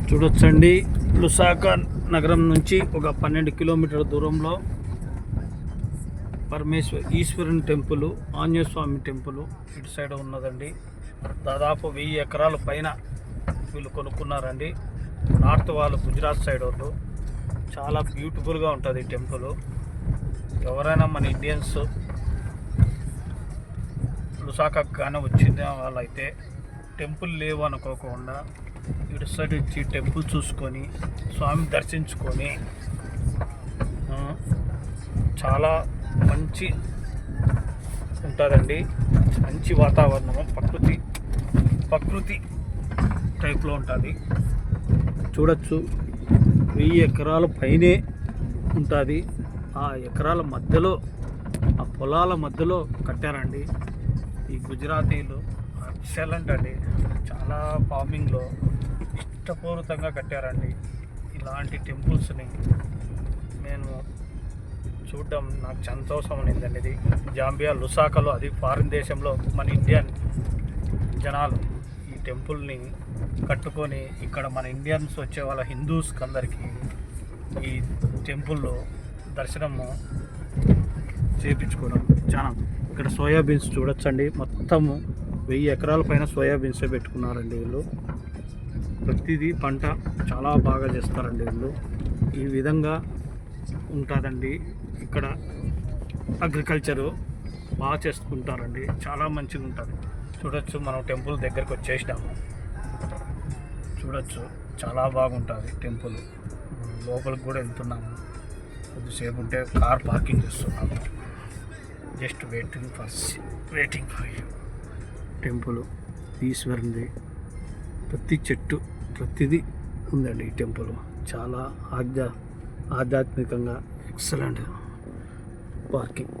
చూడొచ్చండి. లుసాకా నగరం నుంచి ఒక 12 కిలోమీటర్ల దూరంలో ఈశ్వరుని టెంపుల్, ఆంజనేయ స్వామి టెంపుల్ ఇటు సైడ్ ఉన్నదండి. దాదాపు 1000 ఎకరాల పైన వీళ్ళు కొనుక్కున్నారండి. నార్త్ వాళ్ళు, గుజరాత్ సైడ్ వాళ్ళు. చాలా బ్యూటిఫుల్గా ఉంటుంది ఈ టెంపుల్. ఎవరైనా మన ఇండియన్స్ లుసాకాకు కానీ వచ్చిన వాళ్ళైతే టెంపుల్ లేవు అనుకోకుండా ఇటు సైడ్ వచ్చి టెంపుల్ చూసుకొని స్వామి దర్శించుకొని చాలా మంచి ఉంటుందండి. మంచి వాతావరణము, ప్రకృతి టైప్లో ఉంటుంది. చూడొచ్చు, 1000 ఎకరాల పైనే ఉంటుంది. ఆ ఎకరాల మధ్యలో, ఆ పొలాల మధ్యలో కట్టారండి ఈ గుజరాతీలు. ఎక్సలెంట్ అండి. చాలా ఫార్మింగ్లో ఇష్టపూర్వకంగా కట్టారండి. ఇలాంటి టెంపుల్స్ని నేను చూడడం నాకు సంతోషం అనిందండి. ఇది జాంబియా, లుసాకాలో, అది ఫారిన్ దేశంలో మన ఇండియన్ జనాలు ఈ టెంపుల్ని కట్టుకొని ఇక్కడ మన ఇండియన్స్ వచ్చే వాళ్ళ హిందూస్కి అందరికీ ఈ టెంపుల్లో దర్శనము చేయించుకోవడం చాలా. ఇక్కడ సోయాబీన్స్ చూడొచ్చండి. మొత్తము 1000 ఎకరాల పైన సోయాబీన్సే పెట్టుకున్నారండి వీళ్ళు. ప్రతిదీ పంట చాలా బాగా చేస్తారండి వీళ్ళు. ఈ విధంగా ఉంటుందండి ఇక్కడ. అగ్రికల్చరు బాగా చేసుకుంటారండి. చాలా మంచిగా ఉంటుంది. చూడొచ్చు, మనం టెంపుల్ దగ్గరికి వచ్చేసినాము. చూడొచ్చు, చాలా బాగుంటుంది టెంపుల్. లోపలికి కూడా వెళ్తున్నాము. కొద్దిసేపు ఉంటే కార్ పార్కింగ్ చేస్తున్నాము. Just waiting for you. Temple ఈశ్వరునిది. ప్రతి చెట్టు, ప్రతిదీ ఉందండి ఈ టెంపుల్. చాలా ఆధ్యాత్మికంగా ఎక్సలెంట్ పార్కింగ్.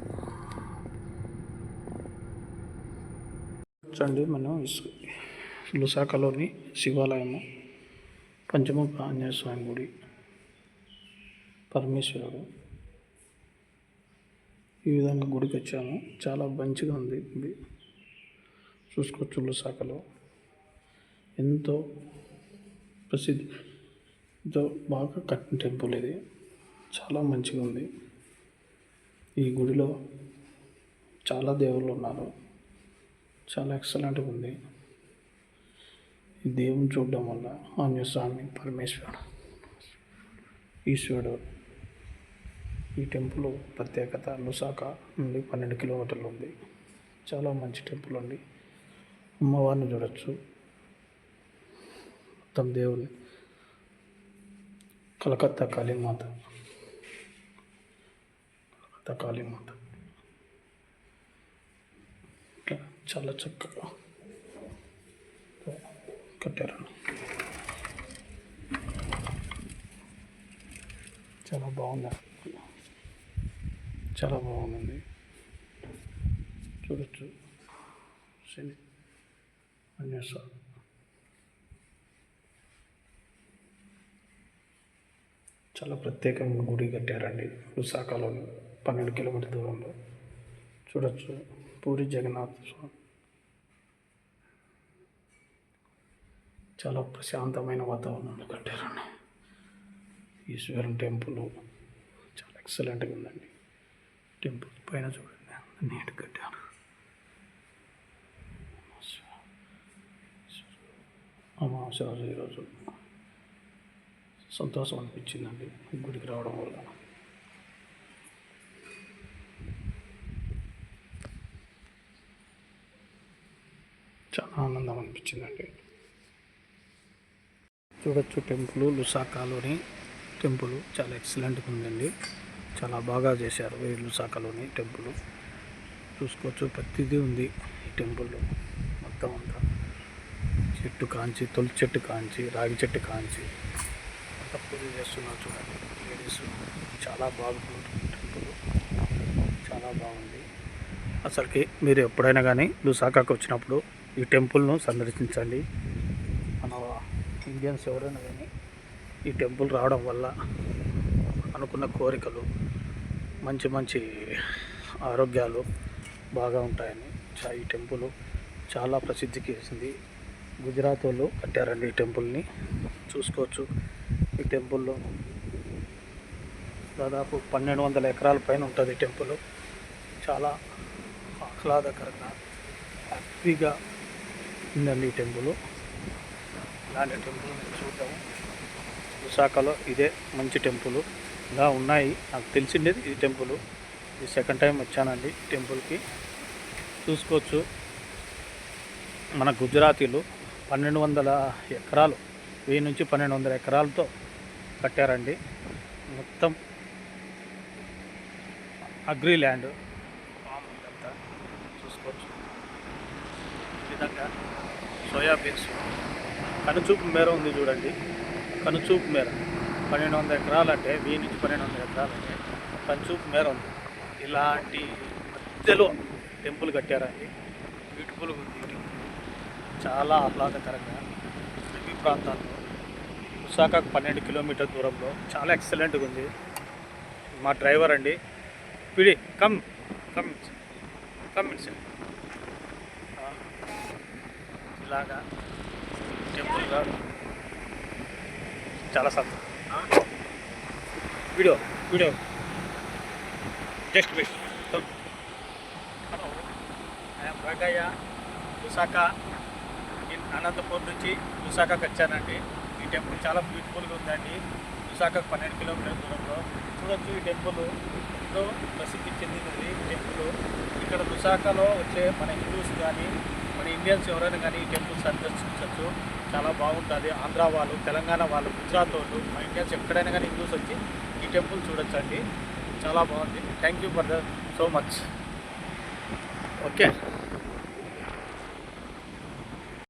చూడండి, మనం లుసాకాలోని శివాలయము, పంచముఖ ఆంజనేయ స్వామి గుడి, పరమేశ్వరుడు. ఈ విధంగా గుడికి వచ్చాము. చాలా మంచిగా ఉంది ఇది. చూసుకోవచ్చు, లుసాకాలో ఎంతో ప్రసిద్ధితో బాగా కట్టిన టెంపుల్ ఇది. చాలా మంచిగా ఉంది. ఈ గుడిలో చాలా దేవుళ్ళు ఉన్నారు. చాలా ఎక్సలెంట్గా ఉంది. ఈ దేవుని చూడడం వల్ల ఆంజనేయ స్వామి, పరమేశ్వరుడు, ఈశ్వరుడు. ఈ టెంపుల్ ప్రత్యేకత లుసాకా నుండి 12 కిలోమీటర్లు ఉంది. చాలా మంచి టెంపుల్ అండి. అమ్మవారిని చూడొచ్చు. మొత్తం దేవుని కలకత్తా కాళీమాత చాలా చక్కగా కట్టారండి. చాలా బాగుంది. చాలా బాగుంది. చూడొచ్చు, శని ఆంజనేయ స్వామి. చాలా ప్రత్యేకంగా గుడి కట్టారండి లుసాకాలోని 12 కిలోమీటర్ల దూరంలో. చూడొచ్చు, పూరి జగన్నాథ స్వామి. చాలా ప్రశాంతమైన వాతావరణంలో కట్టారండి. ఈశ్వరుని టెంపుల్ చాలా ఎక్సలెంట్గా ఉందండి. టెంపుల్ పైన చూడండి, నీట్ కట్టారు. అమావాస్య రోజు ఈరోజు సంతోషం అనిపించిందండి గుడికి రావడం వల్ల. చాలా ఆనందం అనిపించిందండి. చూడొచ్చు, టెంపుల్ లుసాకాలోని టెంపుల్ చాలా ఎక్సలెంట్గా ఉందండి. చాలా బాగా చేశారు ఈ లుసాకాలోని టెంపుల్. చూసుకోవచ్చు, ప్రతిదీ ఉంది ఈ టెంపుల్లో. మొత్తం అంతా చెట్టు కాంచి, తొలి చెట్టు కాంచి, రాగి చెట్టు కాంచి అంతా పూజ చేస్తున్నారు. చూడండి, లేడీస్. చాలా బాగుంది టెంపుల్. చాలా బాగుంది. అసలుకి మీరు ఎప్పుడైనా కానీ లుసాకాకు వచ్చినప్పుడు ఈ టెంపుల్ను సందర్శించండి. మన ఇండియన్స్ ఎవరైనా కానీ ఈ టెంపుల్ రావడం వల్ల అనుకున్న కోరికలు, మంచి మంచి ఆరోగ్యాలు బాగా ఉంటాయని ఈ టెంపుల్ చాలా ప్రసిద్ధికి వేసింది. గుజరాత్ వాళ్ళు కట్టారండి ఈ టెంపుల్ని. చూసుకోవచ్చు. ఈ టెంపుల్లో దాదాపు 1200 ఎకరాల పైన ఉంటుంది ఈ టెంపుల్. చాలా ఆహ్లాదకరంగా హ్యాపీగా ఉందండి ఈ టెంపుల్. ఇలాంటి టెంపుల్ చూద్దాము. విశాఖలో ఇదే మంచి టెంపుల్. ఇలా ఉన్నాయి నాకు తెలిసిండేది ఈ టెంపుల్. ఇది సెకండ్ టైం వచ్చానండి టెంపుల్కి. చూసుకోవచ్చు, మన గుజరాతీలు 1200 ఎకరాలు, 1000 నుంచి 1200 ఎకరాలతో కట్టారండి. మొత్తం అగ్రి ల్యాండ్ ఫామ్ ఇదంతా చూసుకోవచ్చు. ఈ విధంగా సోయాబీన్స్ కనుచూపు మేర ఉంది చూడండి. కనుచూపు మేర 1200 ఎకరాలు అంటే 1000 నుంచి 1200 ఎకరాలు అంటే కనుచూపు మేర ఉంది. ఇలాంటి మధ్యలో టెంపుల్ కట్టారండి. బ్యూటిఫుల్గా ఉంది టెంపుల్. చాలా ఆహ్లాదకరంగా అడవి ప్రాంతాల్లో విశాఖకు 12 కిలోమీటర్ దూరంలో చాలా ఎక్సలెంట్గా ఉంది. మా డ్రైవర్ అండి పిడి కమ్ కమ్ కమ్ ఇలాగా టెంపుల్గా చాలా సంతోషం. Video video just wait. Hello, I'm Rangayya. Visakha Anantapur నుంచి విశాఖకు వచ్చానండి. ఈ టెంపుల్ చాలా బ్యూటిఫుల్గా ఉందండి. విశాఖకు 12 కిలోమీటర్ల దూరంలో చూడొచ్చు. ఈ టెంపుల్ ఎంతో ప్రసిద్ధి చెందినది. ఈ టెంపుల్ ఇక్కడ విశాఖలో వచ్చే మన హిందూస్ కానీ మన ఇండియన్స్ ఎవరైనా కానీ ఈ టెంపుల్ సందర్శించవచ్చు. చాలా బాగుంటుంది. ఆంధ్ర వాళ్ళు, తెలంగాణ వాళ్ళు, గుజరాత్ వాళ్ళు, మన ఇండియన్స్ ఎక్కడైనా కానీ హిందూస్ వచ్చి ఈ టెంపుల్ చూడొచ్చండి. చాలా బాగుంది. Thank you for the so much. Okay.